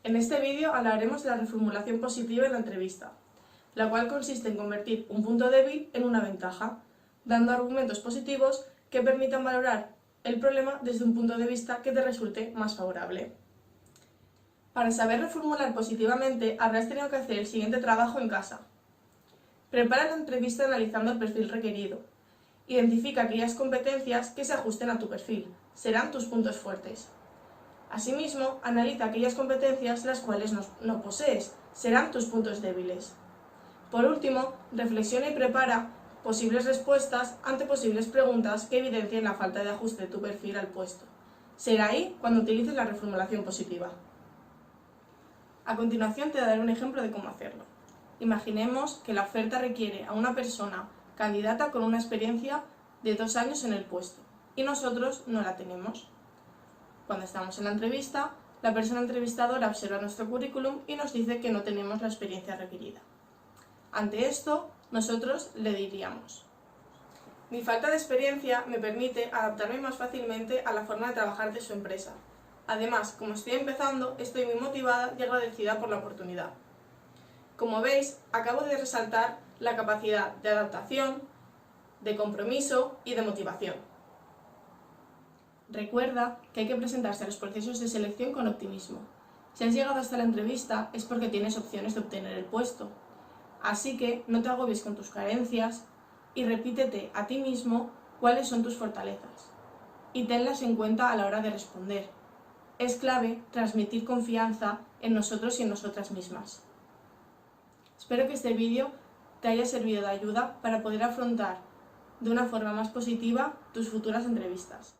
En este vídeo hablaremos de la reformulación positiva en la entrevista, la cual consiste en convertir un punto débil en una ventaja, dando argumentos positivos que permitan valorar el problema desde un punto de vista que te resulte más favorable. Para saber reformular positivamente, habrás tenido que hacer el siguiente trabajo en casa. Prepara la entrevista analizando el perfil requerido. Identifica aquellas competencias que se ajusten a tu perfil, serán tus puntos fuertes. Asimismo, analiza aquellas competencias las cuales no posees, serán tus puntos débiles. Por último, reflexiona y prepara posibles respuestas ante posibles preguntas que evidencien la falta de ajuste de tu perfil al puesto. Será ahí cuando utilices la reformulación positiva. A continuación te daré un ejemplo de cómo hacerlo. Imaginemos que la oferta requiere a una persona candidata con una experiencia de 2 años en el puesto y nosotros no la tenemos. Cuando estamos en la entrevista, la persona entrevistadora observa nuestro currículum y nos dice que no tenemos la experiencia requerida. Ante esto, nosotros le diríamos: mi falta de experiencia me permite adaptarme más fácilmente a la forma de trabajar de su empresa. Además, como estoy empezando, estoy muy motivada y agradecida por la oportunidad. Como veis, acabo de resaltar la capacidad de adaptación, de compromiso y de motivación. Recuerda que hay que presentarse a los procesos de selección con optimismo. Si has llegado hasta la entrevista es porque tienes opciones de obtener el puesto. Así que no te agobies con tus carencias y repítete a ti mismo cuáles son tus fortalezas y tenlas en cuenta a la hora de responder. Es clave transmitir confianza en nosotros y en nosotras mismas. Espero que este vídeo te haya servido de ayuda para poder afrontar de una forma más positiva tus futuras entrevistas.